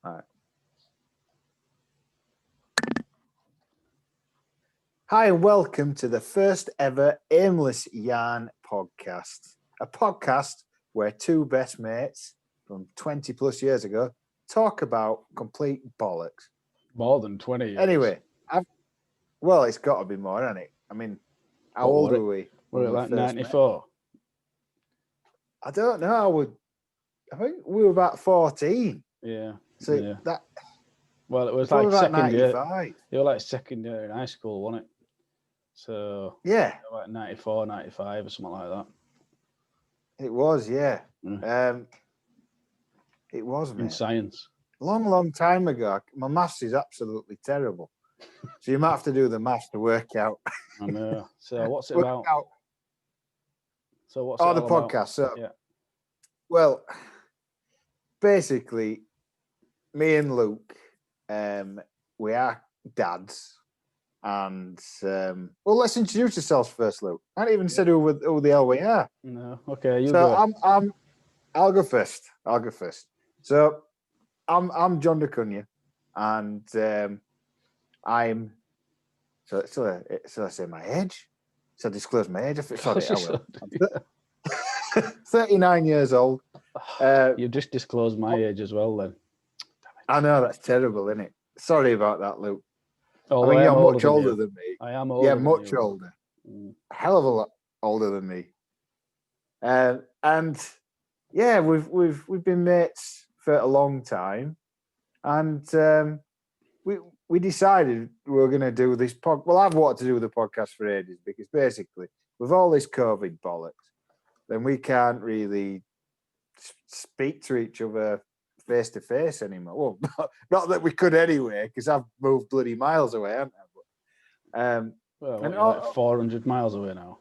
All right. Hi, and welcome to the first ever Aimless Yarn podcast. A podcast where two best mates from 20 plus years ago talk about complete bollocks. More than 20 years. Anyway, well, it's got to be more, hasn't it? I mean, how old were we? Were it like 94? I don't know. I think we were about 14. Yeah. So yeah. that. Well, it was like second year. 95. You were like second year in high school, wasn't it? So yeah, like 94, 95 or something like that. It was, yeah. It was, mate. In science. Long time ago. My maths is absolutely terrible. So you might have to do the maths to work out. I know. So what's it about? So what's the podcast. So, yeah. Well, basically, me and Luke, we are dads. And well, let's introduce ourselves first, Luke. I haven't even said who the hell we are. No, okay, you go. So I'll go first. So I'm John DeCunha, and I'm so I say my age. So I disclose my age. Sorry, I will. I'm 39 years old. You just disclosed my age as well, then. I know that's terrible, isn't it? Sorry about that, Luke. Oh, I mean, you're much older than me. I am older. Yeah, much older. A hell of a lot older than me. And yeah, we've been mates for a long time, and we decided we were going to do this pod. Well, I've wanted to do the podcast for ages because basically, with all this COVID bollocks, then we can't really speak to each other face to face anymore. Well, not that we could anyway, because I've moved bloody miles away, haven't I? But, like 400 miles away now.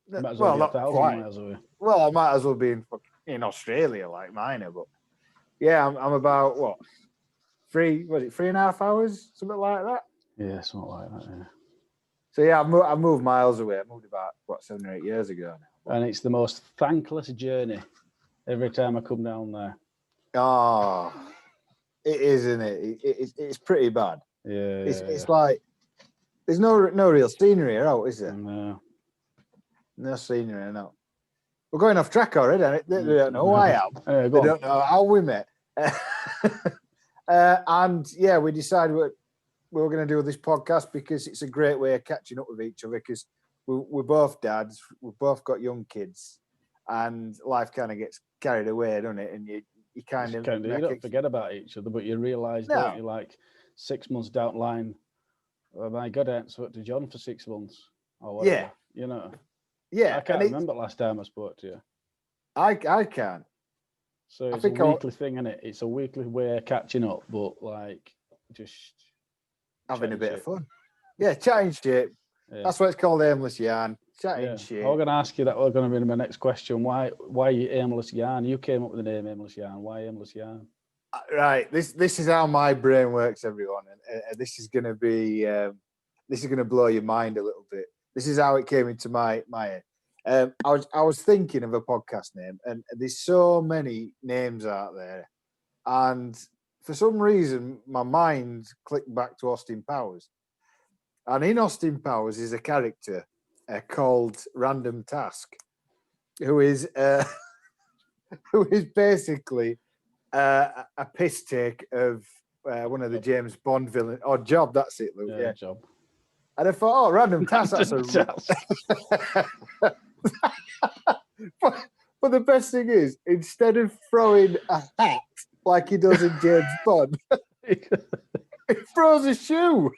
Might as well be 1,000 miles away. Well, I might as well be in Australia like mine, but yeah, I'm about what 3.5 hours, something like that. Yeah, something like that. Yeah. So yeah, I moved miles away. I moved about 7 or 8 years ago now. And it's the most thankless journey every time I come down there. Oh, it is, isn't it? It's pretty bad. Yeah, it's like there's no real scenery out, is there? No scenery, no. We're going off track already. They don't know who I am. They don't know how we met. And yeah, we decided we were going to do this podcast because it's a great way of catching up with each other. Because we're both dads, we've both got young kids, and life kind of gets carried away, doesn't it? And you kind of you don't forget about each other, but you realise, don't you, like 6 months down the line, oh my God, I haven't spoken to John for 6 months or whatever. Yeah. You know. Yeah. I can't remember last time I spoke to you. I can't. So it's a weekly thing, isn't it? It's a weekly way of catching up, but like just having a bit of fun. Yeah, chatting shit. Yeah. That's what it's called, Aimless Yarn. Chatting shit. I'm going to ask you that. We're going to be my next question. Why you Aimless Yarn? You came up with the name Aimless Yarn. Why Aimless Yarn? Right. This is how my brain works, everyone, and this is going to be blow your mind a little bit. This is how it came into my head. I was thinking of a podcast name, and there's so many names out there, and for some reason my mind clicked back to Austin Powers, and in Austin Powers is a character called Random Task, who is basically a piss take of one of the James Bond villains, or Job. That's it, Luke. Yeah. Job. And I thought, Random Task. That's a. But the best thing is, instead of throwing a hat like he does in James Bond, he throws a shoe.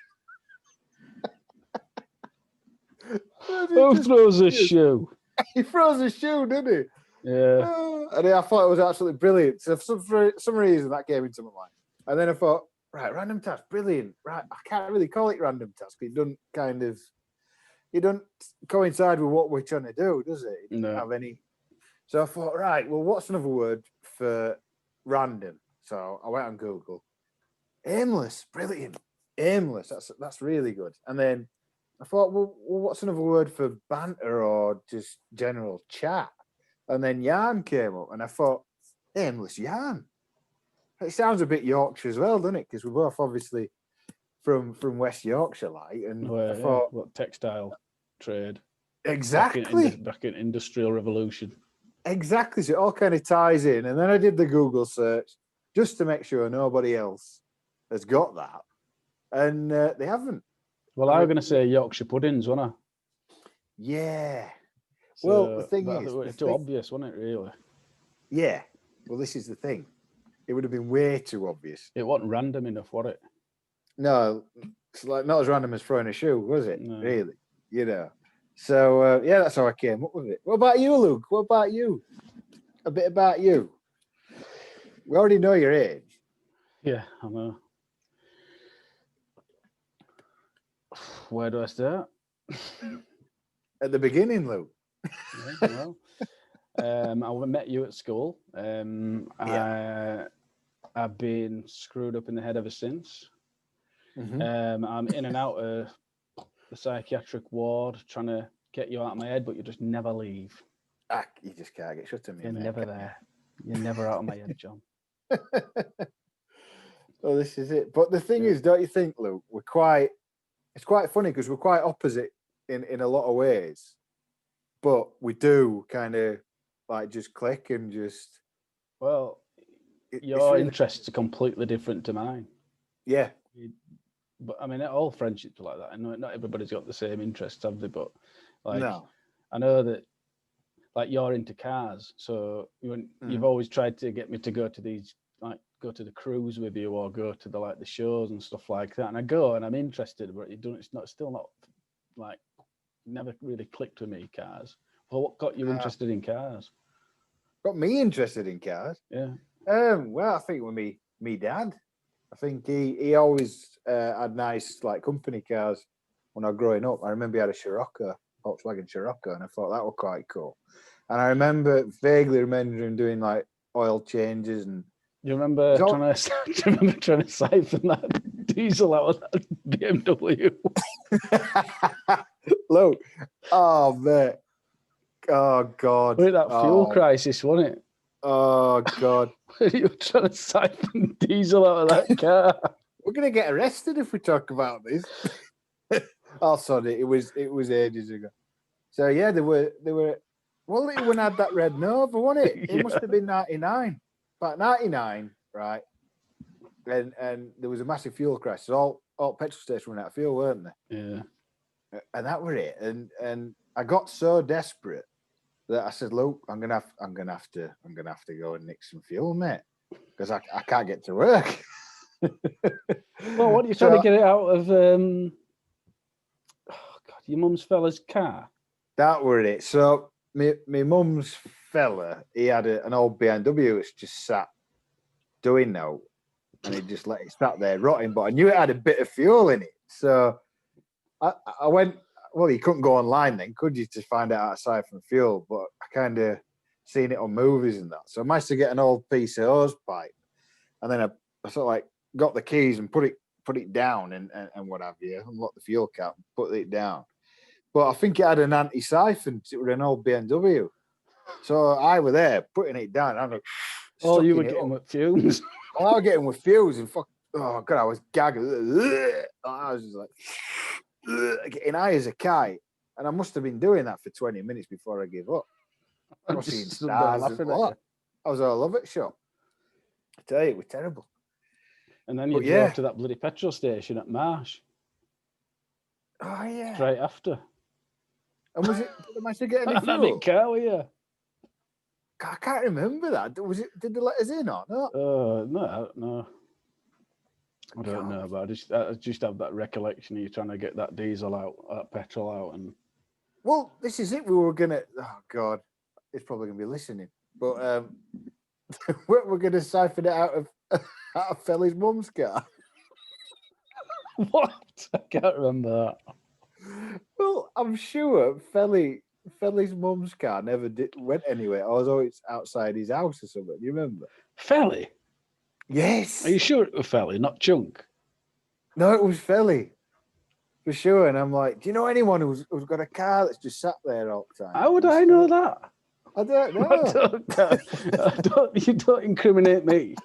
Who throws a shoe? He throws a shoe, doesn't he? Yeah. And I thought it was absolutely brilliant. So for some reason that came into my mind. And then I thought, right, Random Task, brilliant. Right, I can't really call it Random Task. It doesn't coincide with what we're trying to do, does it? It doesn't have any. So I thought, right, well, what's another word for random? So I went on Google. Aimless, brilliant. Aimless, that's really good. And then I thought, well, what's another word for banter or just general chat? And then yarn came up, and I thought, Aimless Yarn. It sounds a bit Yorkshire as well, doesn't it? Because we're both obviously from West Yorkshire, like, and Where, I thought what textile trade? exactly, Back in industrial revolution. exactly. So it all kind of ties in. And then I did the Google search just to make sure nobody else has got that, and they haven't. Well, I was going to say Yorkshire puddings, wasn't I? Yeah. So, well, the thing is, it's too obvious, wasn't it? Really? Yeah. Well, this is the thing. It would have been way too obvious. It wasn't random enough, was it? No, it's like not as random as throwing a shoe, was it? No. Really? You know. So yeah, that's how I came up with it. What about you, Luke? What about you? A bit about you. We already know your age. Yeah, I know. Where do I start? At the beginning, Luke. Yeah, well, I met you at school. I've been screwed up in the head ever since. Mm-hmm. I'm in and out of the psychiatric ward trying to get you out of my head, but you just never leave. You just can't get shut of me. You're never there. You're never out of my head, John. Well, this is it. But the thing is, don't you think, Luke, it's quite funny because we're quite opposite in a lot of ways, but we do kind of like just click and just. Well, your interests are completely different to mine. Yeah. But I mean, all friendships are like that. I know not everybody's got the same interests, have they? But like, no. I know that like you're into cars, so you've always tried to get me to go to these, like go to the cruise with you or go to the shows and stuff like that. And I go and I'm interested, but it's still not like never really clicked with me, cars. Well, what got you interested in cars? Got me interested in cars? Yeah. Well, I think with me dad. I think he always had nice like company cars when I was growing up. I remember he had a Volkswagen Scirocco, and I thought that was quite cool. And I vaguely remember him doing like oil changes and. You remember trying to siphon that diesel out of that BMW? Look, oh man, oh god, That fuel crisis, wasn't it? Oh god, you were trying to siphon diesel out of that car. We're gonna get arrested if we talk about this. Oh, sorry, it was ages ago. So yeah, they were. Well, when I had that red Nova, wasn't it? It must have been 99. About 99, right? And there was a massive fuel crisis. All petrol stations ran out of fuel, weren't they? Yeah. And that was it. And I got so desperate that I said, "Look, I'm gonna have to go and nick some fuel, mate, because I can't get to work." Well, what are you trying to get it out of? Oh God, your mum's fella's car. That were it. So my mum's fella, he had an old BMW which just sat doing now, and he just let it sat there rotting. But I knew it had a bit of fuel in it, so I went. Well, you couldn't go online then, could you, to find out how to siphon fuel? But I kind of seen it on movies and that. So I managed to get an old piece of hose pipe, and then I sort of like got the keys and put it down and what have you, unlocked the fuel cap, put it down. But I think it had an anti-siphon. It was an old BMW. So I were there putting it down. I'm like, oh, you were getting with fumes. I was getting with fumes and oh god, I was gagging. I was just like getting high as a kite, and I must have been doing that for 20 minutes before I gave up. I was seeing stars. I was all over it, shop. I tell you, it was terrible. And then you drove to that bloody petrol station at Marsh. Oh yeah. Straight after. And was it? Did I manage to get any fuel? I didn't care, were you? I can't remember that. Was it? Did they let us in or not? No. I don't know, but I just have that recollection of you trying to get that diesel out, that petrol out, and. Well, this is it. We were gonna. Oh God, it's probably gonna be listening, but we're gonna siphon it out of Felly's mum's car. What? I can't remember that. Well, I'm sure Felly's mum's car never went anywhere. I was always outside his house or something. You remember? Felly? Yes. Are you sure it was Felly, not Chunk? No, it was Felly. For sure. And I'm like, do you know anyone who's got a car that's just sat there all the time? How would I know that? I don't know. You don't incriminate me.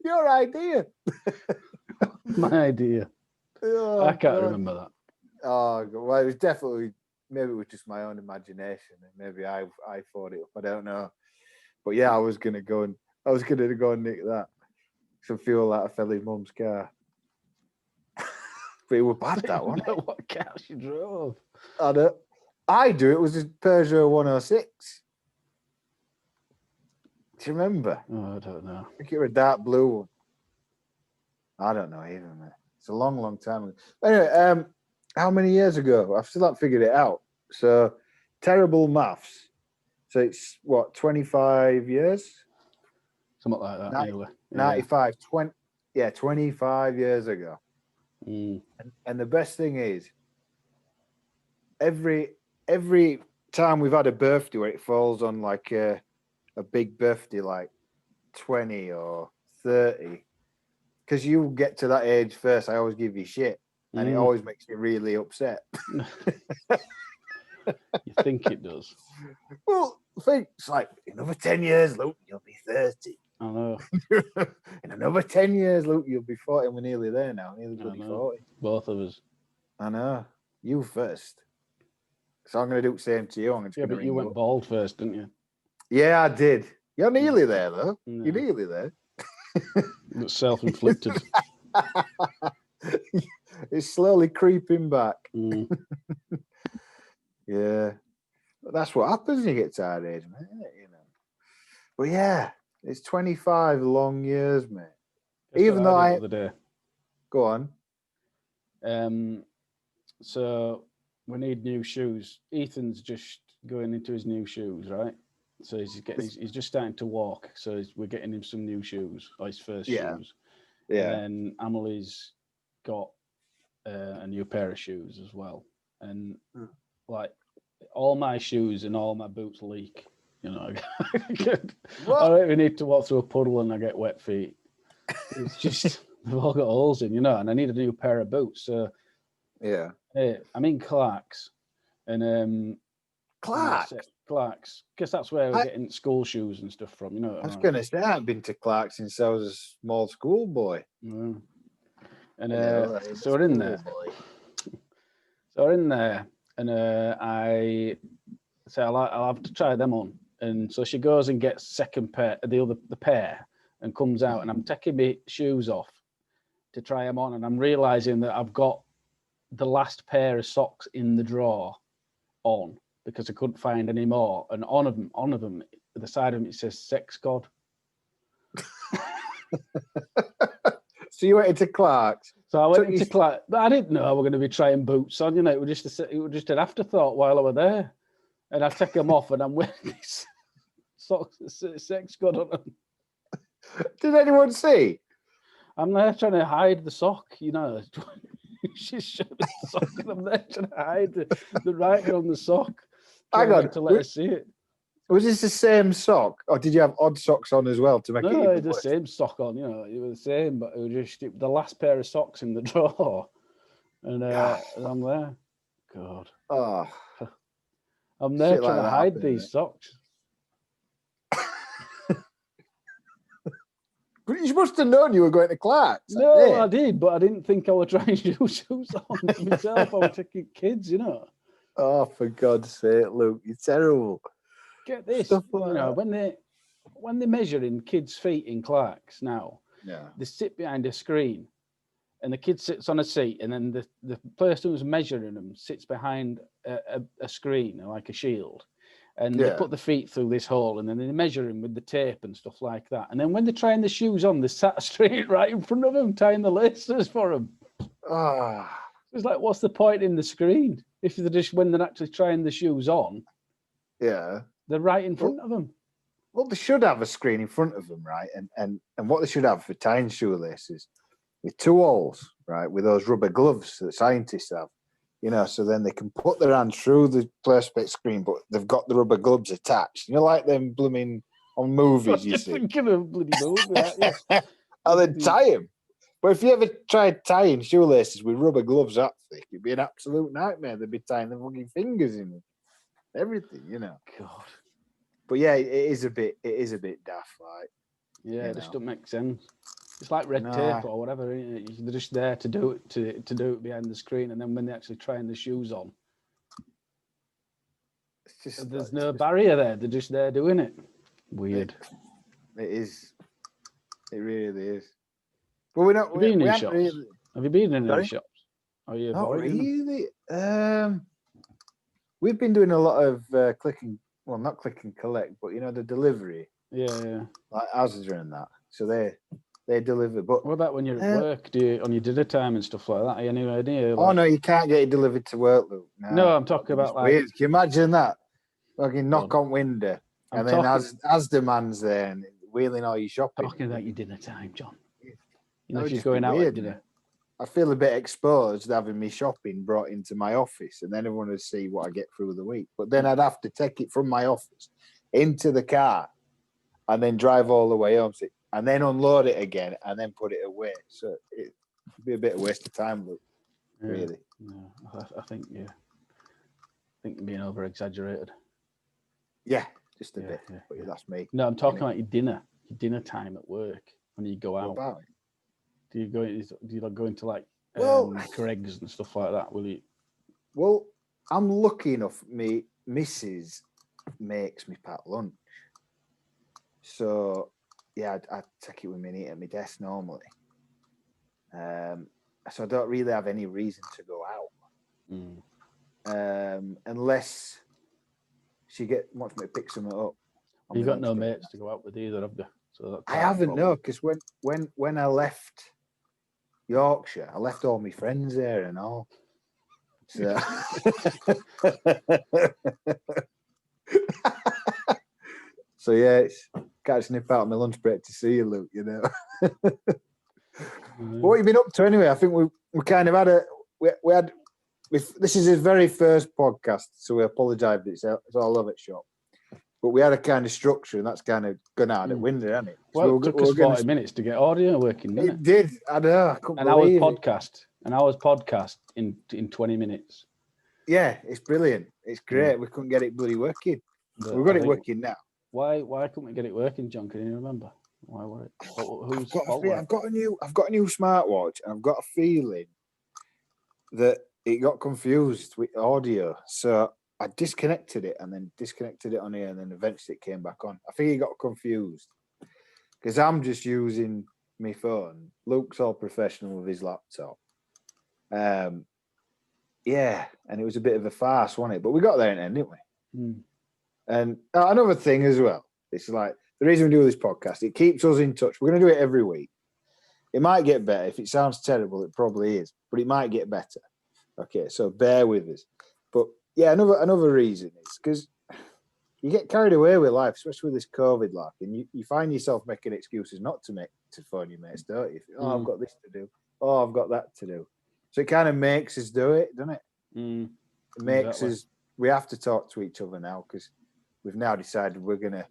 Your idea. My idea. Oh, I can't God. remember that. Oh, God. Well, it was definitely, maybe it was just my own imagination. And maybe I thought it up. I don't know. But yeah, I was going to go and nick that. So feel like I fell in mum's car. But it was bad, that one. What car she drove? I do. It was a Peugeot 106. Do you remember? Oh, I don't know. I think it was a dark blue one. I don't know even, mate. It's a long, long time ago. Anyway, how many years ago? I've still not figured it out. So, terrible maths. So it's what, 25 years? Something like that, anyway. 95, 20, 25 years ago. Mm. And the best thing is, every time we've had a birthday where it falls on like a big birthday, like 20 or 30, because you get to that age first, I always give you shit, and it always makes me really upset. You think it does? Well, I think it's like, another 10 years, Luke, you'll be 30. I know. In another 10 years, Luke, you'll be 40. We're nearly there now. Nearly bloody 40. Both of us. I know. You first. So I'm going to do the same to you. But you went bald first, didn't you? Yeah, I did. You're nearly there, though. No. You're nearly there. It's self-inflicted. It's slowly creeping back. Mm. Yeah. But that's what happens when you get to our age, mate. You know. But yeah, it's 25 long years, mate. Even though I... The day. Go on. So we need new shoes. Ethan's just going into his new shoes, right? So he's just starting to walk. So we're getting him some new shoes, or his first shoes. Yeah. And then Amelie's got a new pair of shoes as well. And like all my shoes and all my boots leak. You know, I don't even need to walk through a puddle and I get wet feet. It's just they've all got holes in, you know. And I need a new pair of boots. So yeah, I'm in Clark's, and Clark's, because that's where we're getting school shoes and stuff from. You know, I was going to say I've been to Clark's since I was a small school boy. Yeah. And so we're in there. And I say I'll have to try them on. And so she goes and gets second pair, the pair, and comes out. And I'm taking my shoes off to try them on, and I'm realizing that I've got the last pair of socks in the drawer on because I couldn't find any more. And on of them, at the side of them, it says "Sex God." So you went into Clark's. So I went into Clark's, but I didn't know I were going to be trying boots on. You know, it was just an afterthought while I were there. And I take them off, and I'm wearing these socks that say "Sex God" on them. Did anyone see? I'm there trying to hide the sock. You know, she's showing the sock, and I'm there trying to hide the writing on the sock. I got to let her see it. Was this the same sock, or did you have odd socks on as well to make it? No, the same sock on. You know, it was the same, but it was just the last pair of socks in the drawer, and I'm there. God. Oh. I'm there trying to hide these socks. But you must have known you were going to Clark's. No, I did, but I didn't think I was trying to do shoes on myself. I was taking kids, you know. Oh, for God's sake, Luke, you're terrible. Get this, you know, when they measure in kids' feet in Clark's now, they sit behind a screen, and the kid sits on a seat, and then the person who's measuring them sits behind a screen, like a shield, and they put the feet through this hole, and then they measure them with the tape and stuff like that. And then when they're trying the shoes on, they sat straight right in front of them, tying the laces for them. It's like, what's the point in the screen if they're just when they're actually trying the shoes on? Yeah, they're right in front of them. Well, they should have a screen in front of them, right? And what they should have for tying shoelaces with two holes, right, with those rubber gloves that scientists have, you know, so then they can put their hand through the perspex screen, but they've got the rubber gloves attached. You know, like them blooming on movies, you see. Thinking of bloody movie, aren't you? And then tie them. But if you ever tried tying shoelaces with rubber gloves that thick, it'd be an absolute nightmare. They'd be tying their fucking fingers in them. Everything, you know. God. But yeah, it is a bit daft, like. Yeah, it just don't make sense. It's like red Nah. tape or whatever. Isn't it? They're just there to do it to do it behind the screen, and then when they actually trying the shoes on, It's just there's no barrier there. They're just there doing it. Weird. It is. It really is. But we're not. Have you been We in aren't shops? really. Have you been in Sorry? any shops? Are you Not avoiding them? really. We've been doing a lot of clicking. Well, not click and collect, but the delivery, Yeah. like Asda and that. So they deliver. But What about when you're at work? Do you on your dinner time and stuff like that? Are you any idea? oh no, you can't get it delivered to work, Luke. No, I'm talking It's about like. weird. Can you imagine that? Fucking knock on window, I'm and then talking- Asda man's there and wheeling all your shopping. Talking about your dinner time, John. That would If you're just be going out weird, at dinner. I feel a bit exposed having me shopping brought into my office, and then everyone would see what I get through the week. But then I'd have to take it from my office into the car, and then drive all the way home, and then unload it again, and then put it away. So it'd be a bit of a waste of time, Luke. Yeah. Really. No, I think you're being over exaggerated. Yeah, just a Yeah, bit. yeah, But yeah. that's me. No, I'm talking about your dinner time at work when you go What out. about it? Do you like go into like Well- Greg's and stuff like that? Will you? Well, I'm lucky enough. Me missus makes me pack lunch, so yeah, I take it with me and eat at my desk normally. So I don't really have any reason to go out, unless she wants me to pick something up. on You my got no lunch break. mates to go out with either, have you? So that's I haven't, no, because when I left Yorkshire, I left all my friends there and all. So, so yeah, it's can't snip out my lunch break to see you, Luke. What have you been up to anyway? I think we kind of had this is his very first podcast, so we apologise that it's all over the shop. But we had a kind of structure, and that's kind of gone out the window, hasn't it? Well, it took us 40 minutes to get audio working, didn't it? It did. I know. I couldn't An hour's believe it. podcast in 20 minutes. Yeah, it's brilliant. It's great. We couldn't get it bloody working. But We've got I it think- working now. Why couldn't we get it working, John? Can you remember? Why were it? Whose fault was it? I've got a new smartwatch, and I've got a feeling that it got confused with audio. So I disconnected it and then disconnected it on here, and then eventually it came back on. I think he got confused because I'm just using my phone. Luke's all professional with his laptop. Yeah, and it was a bit of a farce, wasn't it? But we got there in the end, didn't we? And another thing as well, it's like the reason we do this podcast, it keeps us in touch. We're going to do it every week. It might get better. If it sounds terrible, it probably is, but it might get better. Okay, so bear with us. But yeah, another reason is because you get carried away with life, especially with this COVID life, and you find yourself making excuses not to phone your mates, don't you? Oh, I've got this to do. Oh, I've got that to do. So it kind of makes us do it, doesn't it? It makes us. We have to talk to each other now because we've now decided we're going to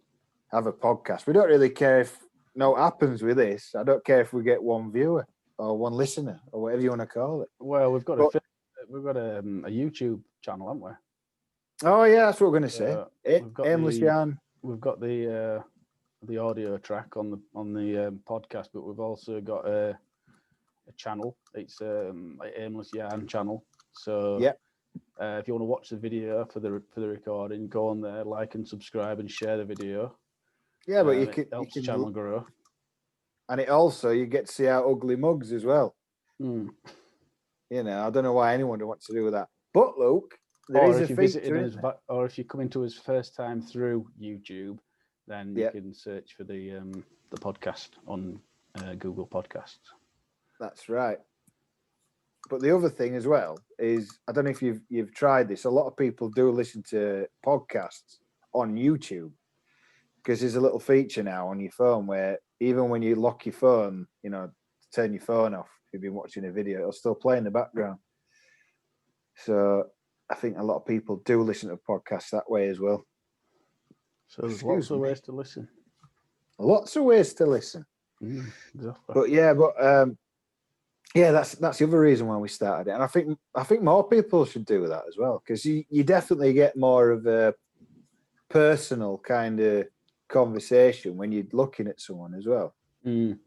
have a podcast. We don't really care if what happens with this. I don't care if we get one viewer or one listener or whatever you want to call it. Well, we've got a YouTube channel, haven't we? Oh yeah, that's what we're going to say. Aimless Yarn. We've got the audio track on the podcast, but we've also got a channel. It's Aimless Yarn channel. So yeah. If you want to watch the video for the recording, go on there, like and subscribe and share the video. Yeah, but you helps can the channel grow. And it also, you get to see our ugly mugs as well. I don't know why anyone would want to do with that. But Luke, if you come into his first time through YouTube, then you can search for the podcast on Google Podcasts. That's right. But the other thing as well is, I don't know if you've tried this. A lot of people do listen to podcasts on YouTube because there's a little feature now on your phone where even when you lock your phone, turn your phone off, if you've been watching a video, it'll still play in the background. So I think a lot of people do listen to podcasts that way as well. So there's lots of ways to listen. Lots of ways to listen. Exactly. But yeah, that's the other reason why we started it, and I think more people should do that as well, because you definitely get more of a personal kind of conversation when you're looking at someone as well. And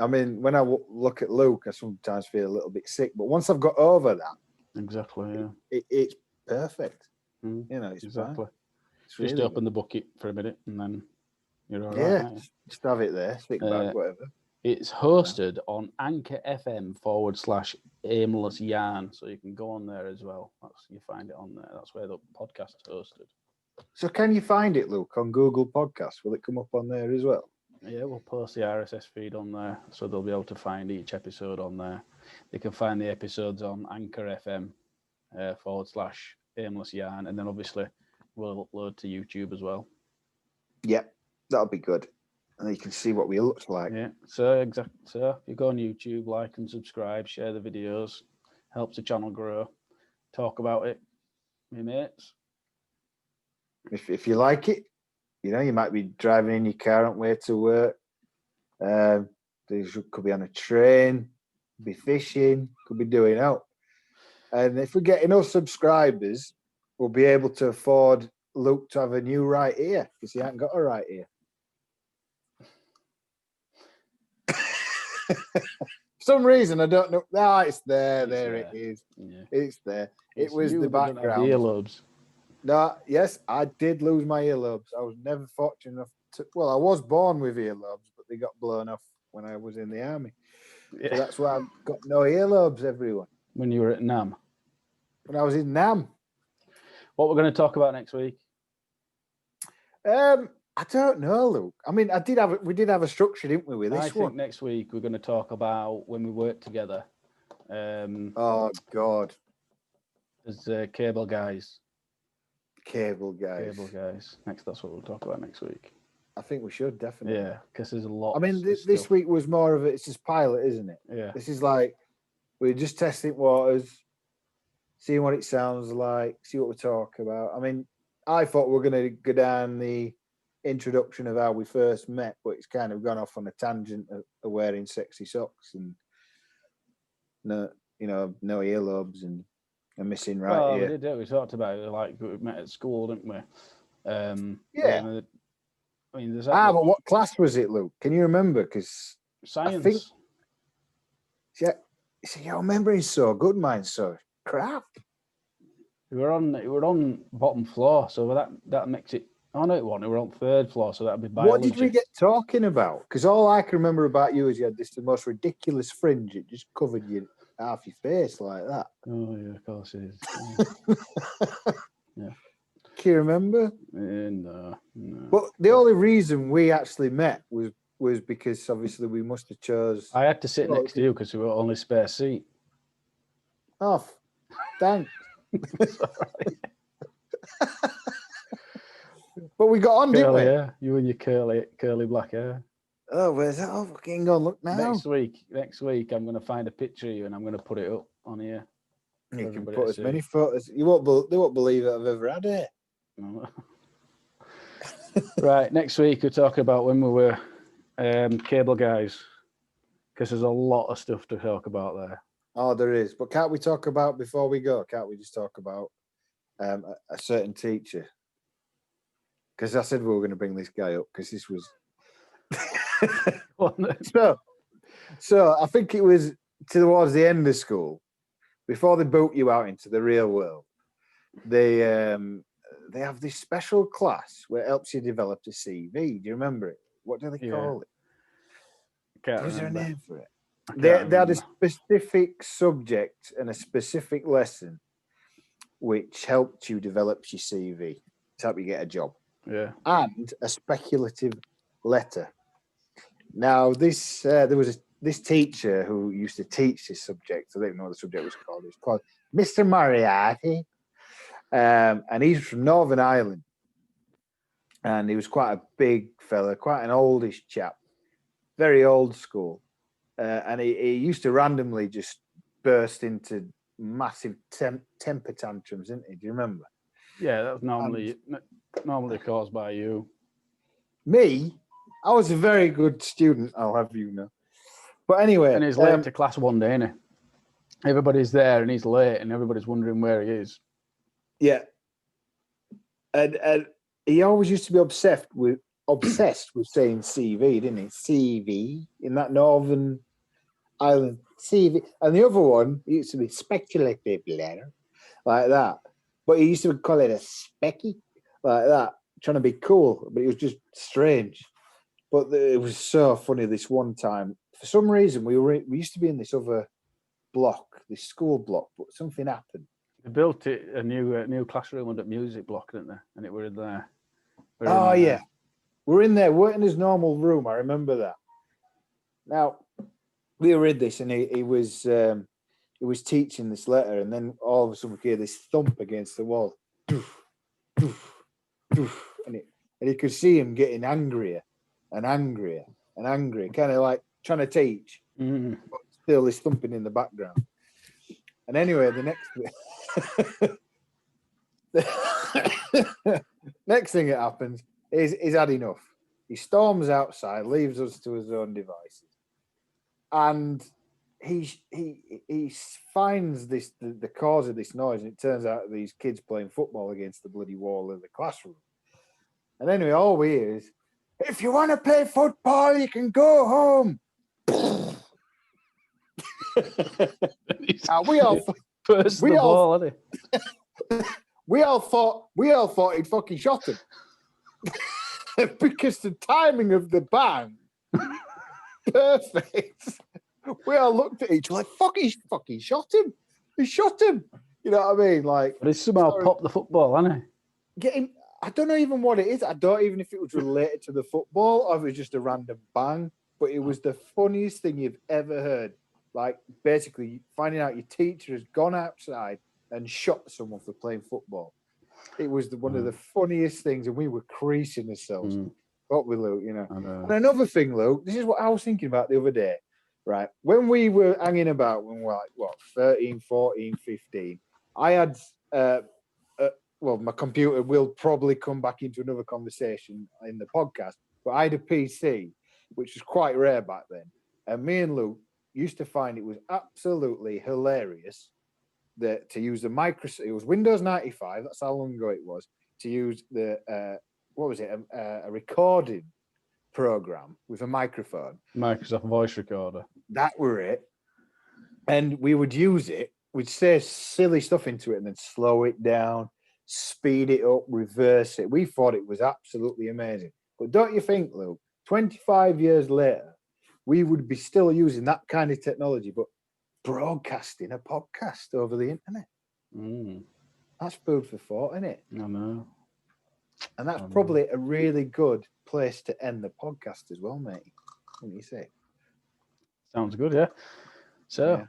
I mean, when I look at Luke, I sometimes feel a little bit sick. But once I've got over that, exactly, yeah, it's perfect. Mm, You know, it's exactly. fine. It's Just really open the bucket for a minute, and then you're all right. yeah, Aren't you? just have it there, stick back, whatever. It's hosted on Anchor FM /Aimless Yarn, so you can go on there as well. You find it on there. That's where the podcast is hosted. So can you find it, Luke, on Google Podcasts? Will it come up on there as well? Yeah, we'll post the RSS feed on there, so they'll be able to find each episode on there. They can find the episodes on Anchor FM /Aimless Yarn, and then obviously we'll upload to YouTube as well. Yeah, that'll be good. And you can see what we look like. Yeah, so exactly. So you go on YouTube, like and subscribe, share the videos, helps the channel grow. Talk about it, my mates. If you like it, you know, you might be driving in your car on way to work. Could be on a train, could be fishing, could be doing out. And if we get enough subscribers, we'll be able to afford Luke to have a new right ear because he hasn't got a right ear. For some reason, I don't know. It's there. There it is. Yeah. It's there. It was the background. The earlobes. No, yes, I did lose my earlobes. I was never fortunate enough to. Well, I was born with earlobes, but they got blown off when I was in the army. Yeah. So that's why I've got no earlobes, everyone. When you were at NAM? When I was in NAM. What we're going to talk about next week? I don't know, Luke. I mean, we did have a structure, didn't we, with this one? I think next week we're going to talk about when we worked together. Oh, God. As cable guys. Cable guys. That's what we'll talk about next week. I think we should, definitely. Yeah, because there's a lot. I mean, this week was more of it's just pilot, isn't it? Yeah. This is like we're just testing waters, seeing what it sounds like, see what we talk about. I mean, I thought we were going to go down the introduction of how we first met, but it's kind of gone off on a tangent of wearing sexy socks and no earlobes and a missing right ear. We did. We talked about it like we met at school, didn't we? Yeah. I mean, there's but what class was it, Luke? Can you remember? Because science. Yeah. See, your memory's so good, mine's so crap. We were on bottom floor, so that makes it. Oh no, it wasn't. We were on third floor, so that'd be biology. What did we get talking about? Because all I can remember about you is you had the most ridiculous fringe. It just covered half your face like that. Oh yeah, of course it is. Yeah. Can you remember? No. But the only reason we actually met was because obviously we must have chose. I had to sit next to you because we were only spare seat. Oh, thanks. But we got on, didn't we? Yeah, you and your curly black hair. Oh, where's that? Oh, fucking go look now. Next week, I'm going to find a picture of you and I'm going to put it up on here. You can put as many photos. They won't believe that I've ever had it. No. Right, next week we're talking about when we were cable guys, because there's a lot of stuff to talk about there. Oh, there is. But can't we talk about, before we go, can't we just talk about a certain teacher? Because I said we were going to bring this guy up because this was... So I think it was towards the end of school, before they boot you out into the real world, they have this special class where it helps you develop a CV. Do you remember it? What do they call it? Was there a name for it? They had a specific subject and a specific lesson which helped you develop your CV to help you get a job. Yeah. And a speculative letter. Now, there was this teacher who used to teach this subject. I don't know what the subject was called. It was called Mr. Moriarty. And he's from Northern Ireland. And he was quite a big fella, quite an oldish chap, very old school. And he used to randomly just burst into massive temper tantrums, didn't he? Do you remember? Yeah, that's normally caused by you. Me? I was a very good student, I'll have you know. But anyway. And he's late to class one day, isn't he? Everybody's there and he's late and everybody's wondering where he is. Yeah. And he always used to be obsessed with obsessed with saying CV, didn't he? CV in that Northern Ireland CV, and the other one used to be speculative letter, like that. But he used to call it a specky, like that, trying to be cool. But it was just strange. But it was so funny this one time. For some reason, we used to be in this other block, this school block, but something happened. They built it a new classroom under music block, didn't they? And it were in there. Yeah, we're in there, we're in his normal room. I remember that. Now we were in this, and he was teaching this letter, and then all of a sudden we hear this thump against the wall, doof, doof, doof, and you could see him getting angrier and angrier and angrier, kind of like trying to teach, but still this thumping in the background. And anyway, the next thing that happens is he's had enough. He storms outside, leaves us to his own devices, and he finds the cause of this noise, and it turns out these kids playing football against the bloody wall of the classroom. And anyway, all we hear is, "If you want to play football, you can go home." We all thought he'd fucking shot him because the timing of the bang, perfect. We all looked at each other like, "He fucking shot him. He shot him." You know what I mean? Like, but he somehow popped the football, hasn't he? I don't know even what it is. I don't even if it was related to the football or if it was just a random bang. But it was the funniest thing you've ever heard. Like, basically finding out your teacher has gone outside and shot someone for playing football. It was one of the funniest things, and we were creasing ourselves. What we, Luke, you know. And another thing, Luke, this is what I was thinking about the other day, right? When we were hanging about, when we were like, 13, 14, 15, I had, my computer will probably come back into another conversation in the podcast, but I had a PC, which was quite rare back then. And me and Luke used to find it was absolutely hilarious that to use the Microsoft, it was Windows 95, that's how long ago it was, to use the, a recording program with a microphone. Microsoft Voice Recorder. That were it. And we would use it, we'd say silly stuff into it and then slow it down, speed it up, reverse it. We thought it was absolutely amazing. But don't you think, Luke, 25 years later, we would be still using that kind of technology, but broadcasting a podcast over the internet? That's food for thought, isn't it? I know. And that's probably a really good place to end the podcast as well, mate. What do you say? Sounds good, yeah. So,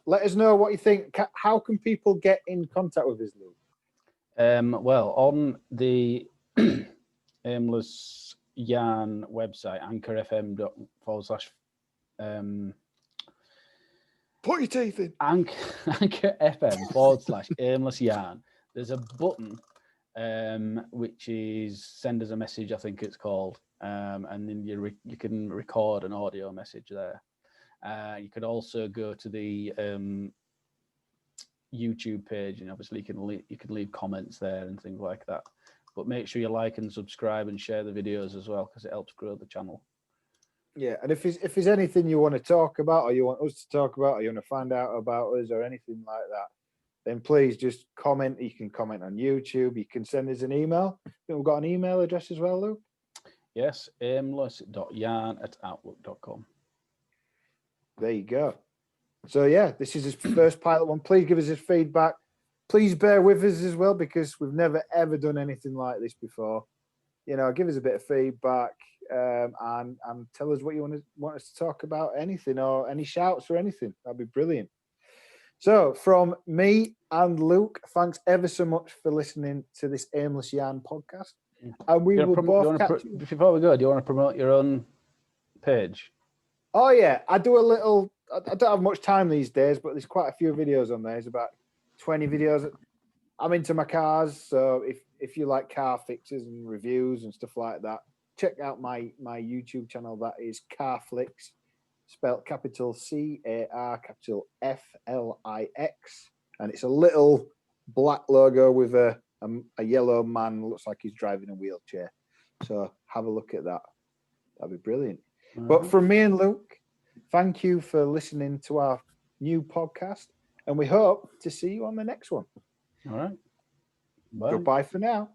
let us know what you think. How can people get in contact with us, Luke? Well, on the Aimless Yarn website, anchor.fm/. Put your teeth in. Anchor.fm/Aimless Yarn. There's a button which is send us a message, I think it's called, and then you can record an audio message there. You could also go to the YouTube page, and obviously you can leave comments there and things like that. But make sure you like and subscribe and share the videos as well, because it helps grow the channel. Yeah, and if there's anything you want to talk about, or you want us to talk about, or you want to find out about us, or anything like that, then please just comment. You can comment on YouTube. You can send us an email. I think we've got an email address as well, Luke. Yes, aimless.yarn@outlook.com. There you go. So yeah, this is his first pilot one. Please give us his feedback. Please bear with us as well, because we've never ever done anything like this before. You know, give us a bit of feedback, and tell us what you want us to talk about, anything, or any shouts or anything. That'd be brilliant. So from me and Luke, thanks ever so much for listening to this Aimless Yarn podcast. And we will both before we go, do you want to promote your own page? Oh yeah, I do a little. I don't have much time these days, but there's quite a few videos on there. There's about 20 videos. I'm into my cars, so if you like car fixes and reviews and stuff like that, check out my YouTube channel. That is Car Flicks, spelled capital CAR, capital FLIX, and it's a little black logo with a a yellow man looks like he's driving a wheelchair. So have a look at that. That'd be brilliant. But from me and Luke, thank you for listening to our new podcast, and we hope to see you on the next one. All right. Bye. Goodbye for now.